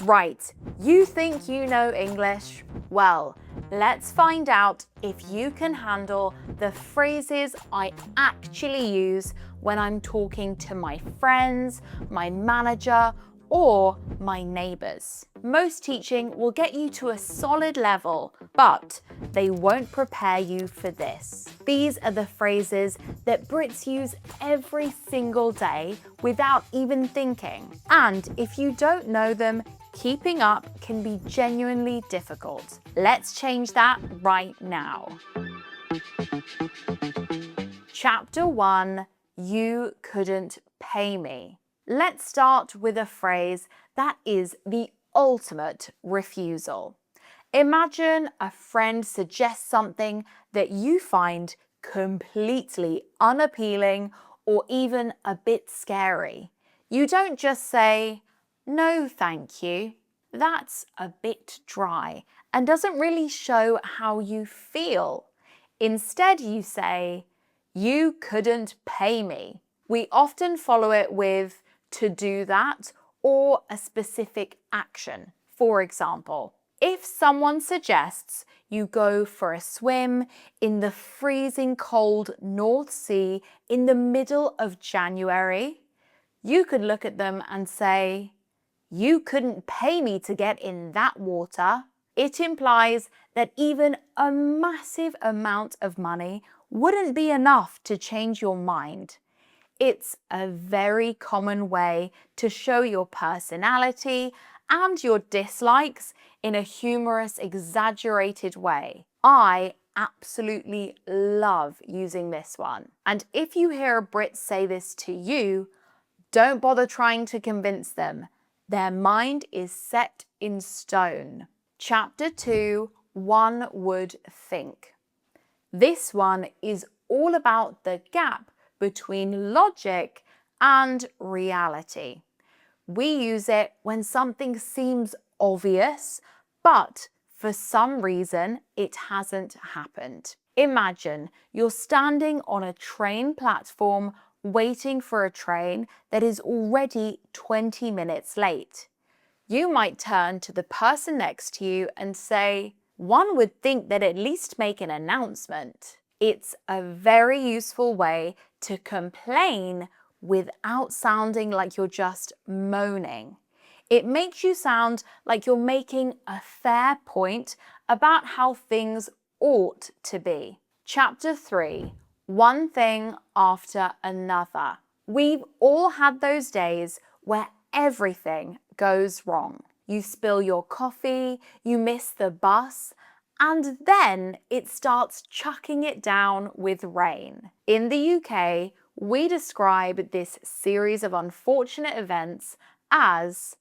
Right, you think you know English? Well, let's find out if you can handle the phrases I actually use when I'm talking to my friends, my manager, or my neighbours. Most teaching will get you to a solid level, but they won't prepare you for this. These are the phrases that Brits use every single day without even thinking. And if you don't know them, keeping up can be genuinely difficult. Let's change that right now. Chapter 1, You couldn't pay me. Let's start with a phrase that is the ultimate refusal. Imagine a friend suggests something that you find completely unappealing or even a bit scary. You don't just say, "No, thank you." That's a bit dry and doesn't really show how you feel. Instead, you say, "You couldn't pay me." We often follow it with "to do that" or a specific action. For example, if someone suggests you go for a swim in the freezing cold North Sea in the middle of January, you could look at them and say, "You couldn't pay me to get in that water." It implies that even a massive amount of money wouldn't be enough to change your mind. It's a very common way to show your personality and your dislikes in a humorous, exaggerated way. I absolutely love using this one. And if you hear a Brit say this to you, don't bother trying to convince them. Their mind is set in stone. Chapter 2, One Would Think. This one is all about the gap between logic and reality. We use it when something seems obvious, but for some reason it hasn't happened. Imagine you're standing on a train platform waiting for a train that is already 20 minutes late. You might turn to the person next to you and say, "One would think they'd at least make an announcement." It's a very useful way to complain without sounding like you're just moaning. It makes you sound like you're making a fair point about how things ought to be. Chapter 3, One Thing After Another. We've all had those days where everything goes wrong. You spill your coffee, you miss the bus, and then it starts chucking it down with rain. In the UK, we describe this series of unfortunate events as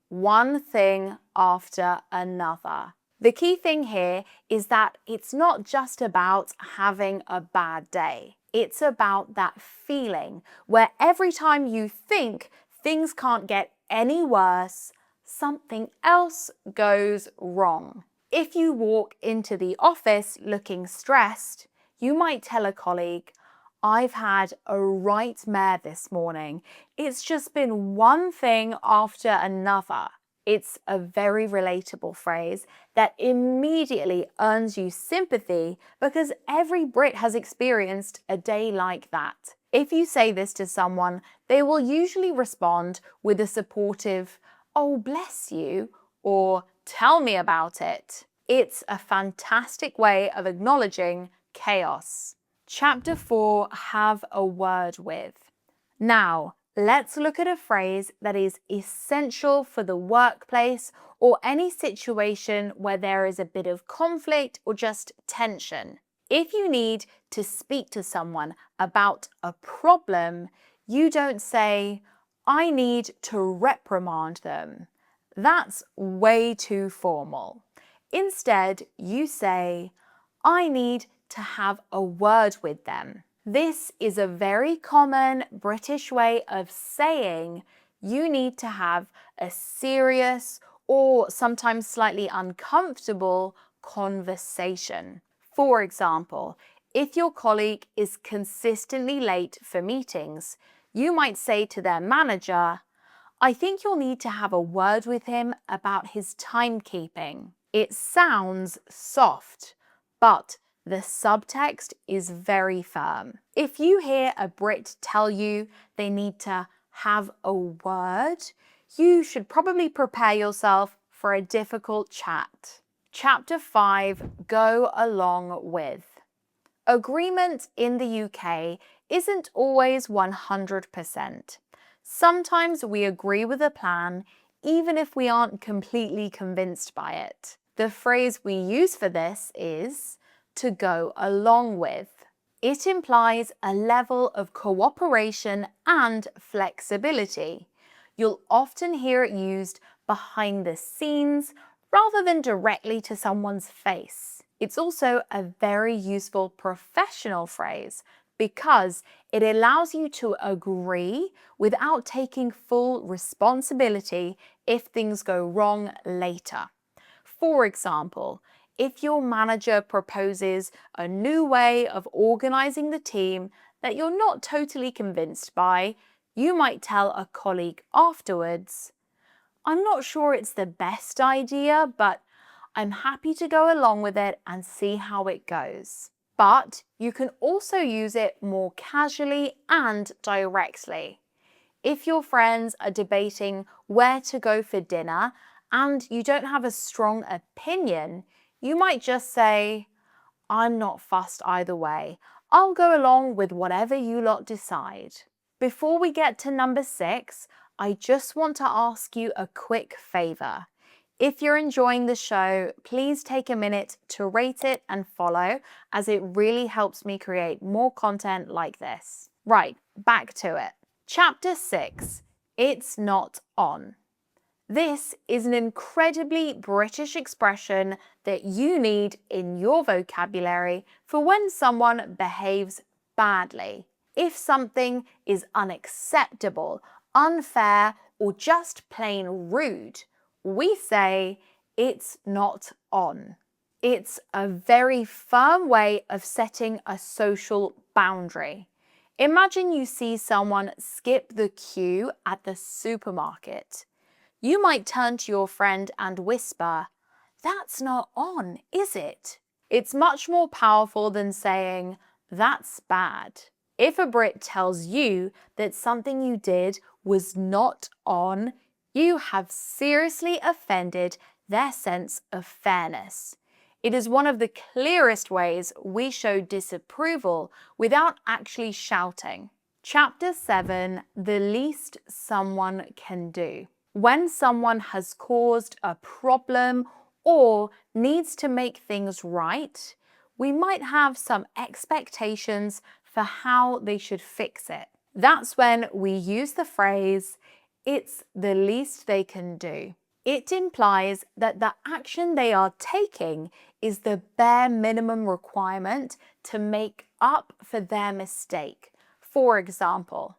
one thing after another. The key thing here is that it's not just about having a bad day. It's about that feeling where every time you think things can't get any worse, something else goes wrong. If you walk into the office looking stressed, you might tell a colleague, "I've had a right mare this morning. It's just been one thing after another." It's a very relatable phrase that immediately earns you sympathy because every Brit has experienced a day like that. If you say this to someone, they will usually respond with a supportive, "Oh, bless you," or "Tell me about it." It's a fantastic way of acknowledging chaos. Chapter 4, Have a Word With. Now, let's look at a phrase that is essential for the workplace or any situation where there is a bit of conflict or just tension. If you need to speak to someone about a problem, you don't say, "I need to reprimand them." That's way too formal. Instead, you say, "I need to have a word with them." This is a very common British way of saying you need to have a serious or sometimes slightly uncomfortable conversation. For example, if your colleague is consistently late for meetings, you might say to their manager, I think you'll need to have a word with him about his timekeeping. It sounds soft, but the subtext is very firm. If you hear a Brit tell you they need to have a word, you should probably prepare yourself for a difficult chat. Chapter 5, Go Along With. Agreement in the UK isn't always 100%. Sometimes we agree with a plan even if we aren't completely convinced by it. The phrase we use for this is to go along with. It implies a level of cooperation and flexibility. You'll often hear it used behind the scenes rather than directly to someone's face. It's also a very useful professional phrase because it allows you to agree without taking full responsibility if things go wrong later. For example, if your manager proposes a new way of organizing the team that you're not totally convinced by, you might tell a colleague afterwards, "I'm not sure it's the best idea, but I'm happy to go along with it and see how it goes." But you can also use it more casually and directly. If your friends are debating where to go for dinner and you don't have a strong opinion, you might just say, "I'm not fussed either way. I'll go along with whatever you lot decide." Before we get to number 6, I just want to ask you a quick favor. If you're enjoying the show, please take a minute to rate it and follow, as it really helps me create more content like this. Right, back to it. Chapter 6, It's Not On. This is an incredibly British expression that you need in your vocabulary for when someone behaves badly. If something is unacceptable, unfair, or just plain rude, we say, "It's not on." It's a very firm way of setting a social boundary. Imagine you see someone skip the queue at the supermarket. You might turn to your friend and whisper, "That's not on, is it?" It's much more powerful than saying, "That's bad." If a Brit tells you that something you did was not on, you have seriously offended their sense of fairness. It is one of the clearest ways we show disapproval without actually shouting. Chapter 7, The Least Someone Can Do. When someone has caused a problem or needs to make things right, we might have some expectations for how they should fix it. That's when we use the phrase, "It's the least they can do." It implies that the action they are taking is the bare minimum requirement to make up for their mistake. For example,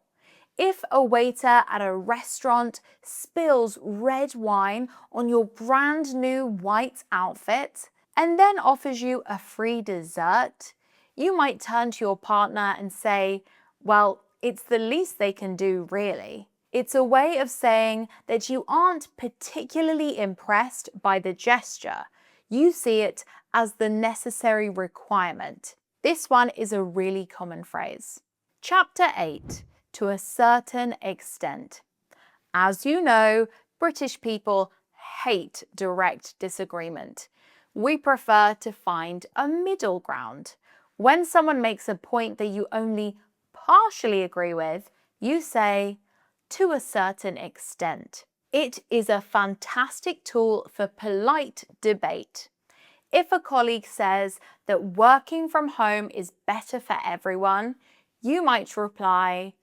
if a waiter at a restaurant spills red wine on your brand new white outfit and then offers you a free dessert, you might turn to your partner and say, "Well, it's the least they can do, really." It's a way of saying that you aren't particularly impressed by the gesture. You see it as the necessary requirement. This one is a really common phrase. Chapter 8, To a Certain Extent. As you know, British people hate direct disagreement. We prefer to find a middle ground. When someone makes a point that you only partially agree with, you say, "To a certain extent." It is a fantastic tool for polite debate. If a colleague says that working from home is better for everyone, you might reply,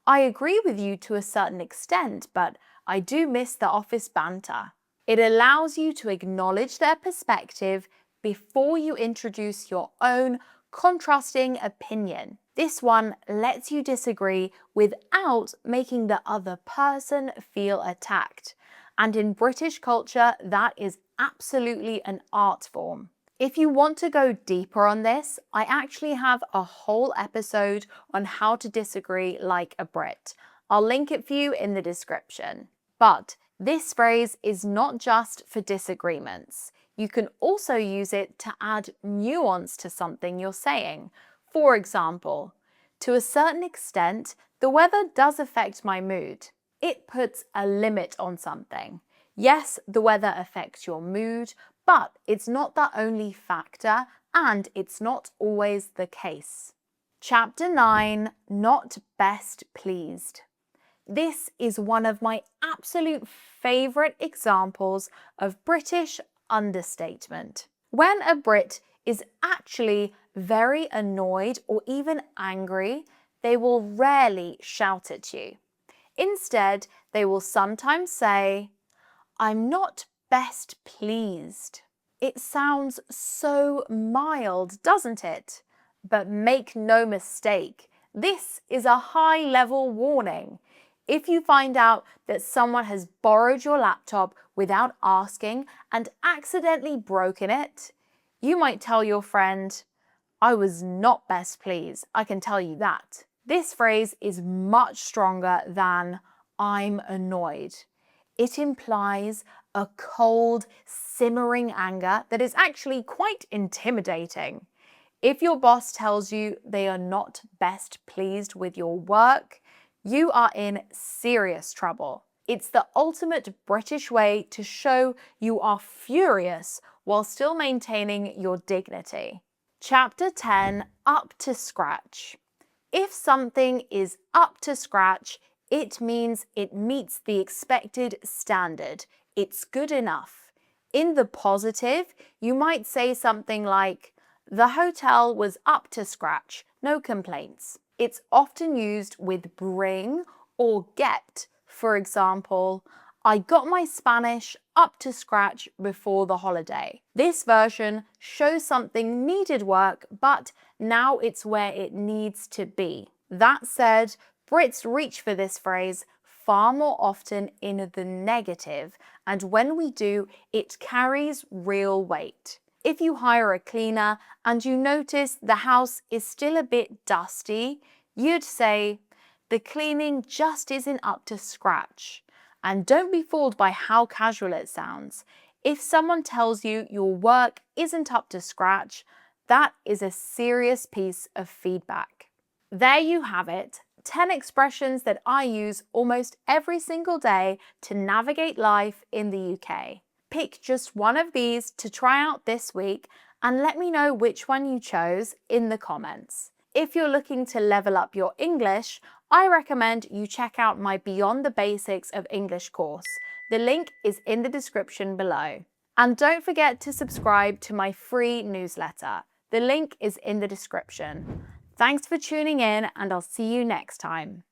"I agree with you to a certain extent, but I do miss the office banter." It allows you to acknowledge their perspective before you introduce your own contrasting opinion. This one lets you disagree without making the other person feel attacked. And in British culture, that is absolutely an art form. If you want to go deeper on this, I actually have a whole episode on how to disagree like a Brit. I'll link it for you in the description. But this phrase is not just for disagreements. You can also use it to add nuance to something you're saying. For example, to a certain extent, the weather does affect my mood. It puts a limit on something. Yes, the weather affects your mood, but it's not the only factor and it's not always the case. Chapter 9, Not Best Pleased. This is one of my absolute favourite examples of British understatement. When a Brit is actually very annoyed or even angry, they will rarely shout at you. Instead, they will sometimes say, "I'm not best pleased." It sounds so mild, doesn't it? But make no mistake, this is a high-level warning. If you find out that someone has borrowed your laptop without asking and accidentally broken it, you might tell your friend, "I was not best pleased, I can tell you that." This phrase is much stronger than "I'm annoyed." It implies a cold, simmering anger that is actually quite intimidating. If your boss tells you they are not best pleased with your work, you are in serious trouble. It's the ultimate British way to show you are furious while still maintaining your dignity. Chapter 10, Up to Scratch. If something is up to scratch, it means it meets the expected standard. It's good enough. In the positive, you might say something like, "The hotel was up to scratch, no complaints." It's often used with bring or get. For example, "I got my Spanish up to scratch before the holiday." This version shows something needed work, but now it's where it needs to be. That said, Brits reach for this phrase far more often in the negative, and when we do, it carries real weight. If you hire a cleaner and you notice the house is still a bit dusty, you'd say, "The cleaning just isn't up to scratch." And don't be fooled by how casual it sounds. If someone tells you your work isn't up to scratch, that is a serious piece of feedback. There you have it, 10 expressions that I use almost every single day to navigate life in the UK. Pick just one of these to try out this week and let me know which one you chose in the comments. If you're looking to level up your English, I recommend you check out my Beyond the Basics of English course. The link is in the description below. And don't forget to subscribe to my free newsletter. The link is in the description. Thanks for tuning in, and I'll see you next time.